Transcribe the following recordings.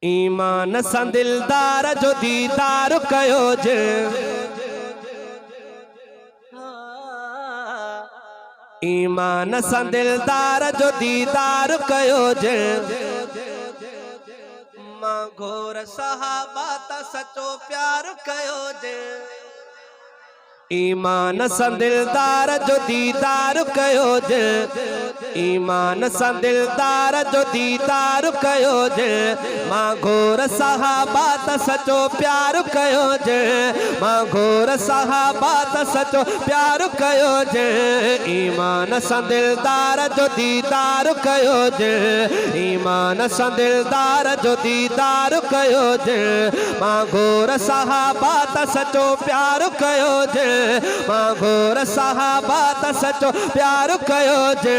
ईमान सां दिलदार जो दीदार कयो जे। ईमान सां दिलदार जो दीदार कयो जे। मां घोर सहाबा ता सचो प्यार कयो जे। ईमान सां दिलदार जो दीदार कयो जे। ईमान सां दिलदार जो दीदार कयो जे। मां घोर सहाबा ता सचो प्यार कयो जे। मां घोर सहाबा ता सचो प्यार कयो जे। ईमान सां दिलदार जो दीदार कयो जे। ईमान सां दिलदार जो दीदार कयो जे। मां घोर सहाबा ता सचो प्यार कयो जे। मां घोर सहाबा ता सचो प्यार कयो जे।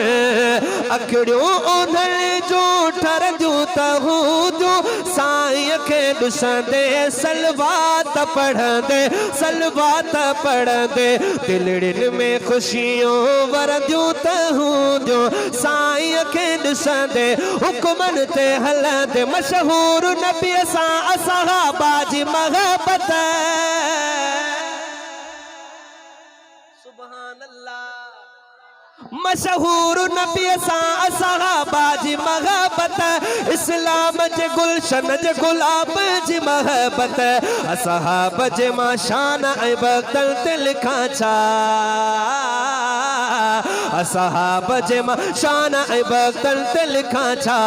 अखिड़ियूं उन्हनि जूं ठरंदियूं त हूंदियूं साईं खे ॾिसंदे सलवात पढ़ंदे सलवात पढ़ंदे दिलड़ियुनि में ख़ुशियूं वरंदियूं त हूंदियूं साईं खे ॾिसंदे हुक्मनि ते हलंदे मशहूर नबीअ सां असहाबा जी महबत। सुभान अल्लाह। मशहूर नबीअ सां असहाबा जी महबत। इस्लाम जे गुलशन जे गुलाब जी महबत। असहाब जे मां शान ऐं बख़्तल ते लिखां छा। असहाब जे मां शान ऐं बख़्तल ते लिखां छा।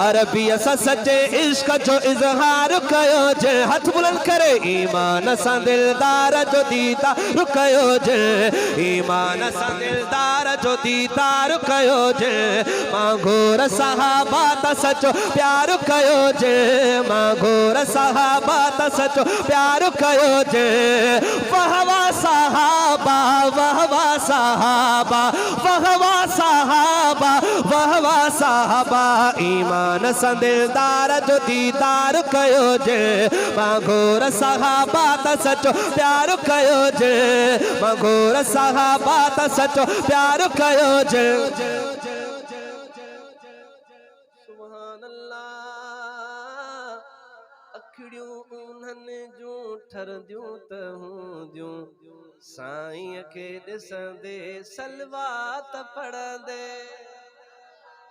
अरबीअ सां सचे इश्क जो इज़हार कयो जे। हथ बुलंद करे ईमान सां दिलदार जो दीदार कयो जे। ईमान सां दिलदार जो दीदार कयो जे। मां घोर सहाबा ता सचो प्यार कयो जे। मां घोर सहाबा ता सचो प्यार कयो जे। वाह वाह सहाबा वाह वाह सहाबा वाह वाह सहाबा वाह वाह सहाबा। ईमान सां दिलदार जो दीदार कयो जे। मां घोर सहाबा ता सचो प्यार कयो जे। मां घोर सहाबा ता सचो प्यार कयो जे। सुभान अल्लाह। अखिड़ियूं उन्हनि जूं ठरंदियूं त हूंदियूं साईं खे ॾिसंदे सलवात पढ़ंदे।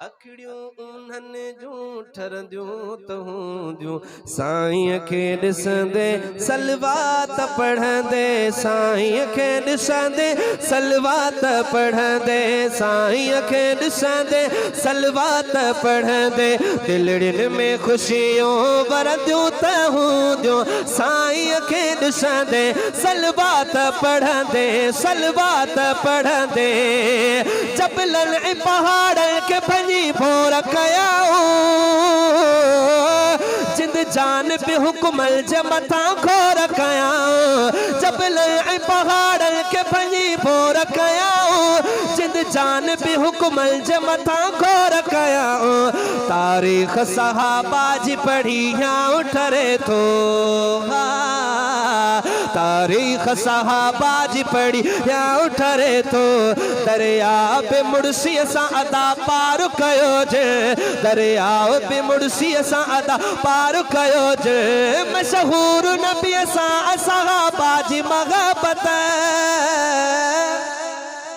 अखिड़ियूं उन्हनि जूं ठरंदियूं त हूंदियूं साईं खे ॾिसंदे सलवात पढ़ंदे। साईं खे ॾिसंदे सलवात पढ़ंदे। साईं खे ॾिसंदे सलवात पढ़ंदे दिलड़ियुनि में ख़ुशियूं वरंदियूं त हूंदियूं साईं खे ॾिसंदे सलवात पढ़ंदे सलवात पढ़ंदे। जबलनि ऐं पहाड़नि खे भञी फोर कयाऊं जिंद जान बि हुकुमल जे मथां घोर कयाऊं। जबल ऐं पहाड़नि खे भञी फोर कयाऊं जिंद जान बि हुकुमल जे मथां घोर कयाऊं। तारीख़ सहाबा जी पढ़ी याऊं ठरे थो। तारीख़ सहाबा जी पढ़ी याऊं ठरे थो। दरिया बि मुड़सीअ सां अदा पार कयो जे। दरिया बि मुड़सीअ सां अदा पार कयो जे। मशहूर नबीअ सां सहाबा जी महबत।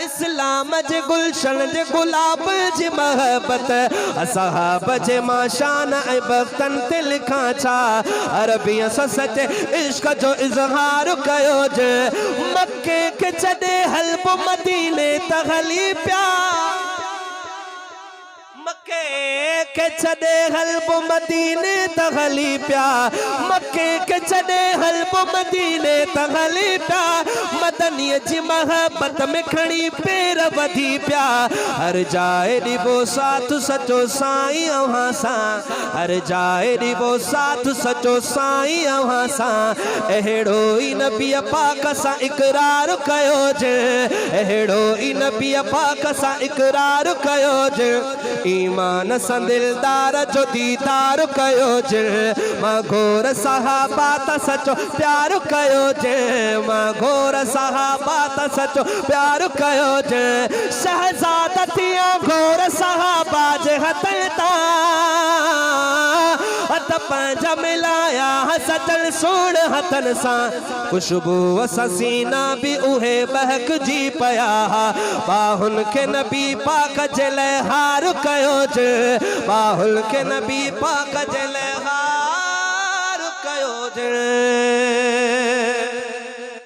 इस्लाम जे गुलशन जे गुलाब जी महबत। असहाब जे मां शान ऐं बख़्तन ते लिखां छा। अरबीअ सां सचे इश्क जो इज़हार कयो जे। मक्के खे छॾे हलबो मदीने त हली पिया। मक्के के छॾे हलबो मदीने त हली पिया। मक्के के छॾे हलबो मदीने त हली पिया। मदनीअ जी महबत में खणी पेर वधी पिया। हर जाए ॾिबो साथ सचो साईं अव्हां सां। हर जाए ॾिबो साथ सचो साईं अव्हां सां। अहिड़ो ई नबीअ पाक सां इक़रार कयो जे। अहिड़ो ई नबीअ पाक सां इक़रार कयो जे। ईमान सां दिलदार जो दीदार कयो जे। मां घोर सहाबा ता सचो प्यार कयो जे। मां घोर सहाबा ता सचो प्यार कयो जे। शहज़ाद थिया घोर सहाबा जे हथ तां। पंहिंजा मिलाया सजल सोण हथन सां खुशबू सीना भी उहे बहकजी पया बाहुन के नबी पाक जे लाइ हार कयो जे बाहुन के नबी पाक जे लाइ हार कयो जे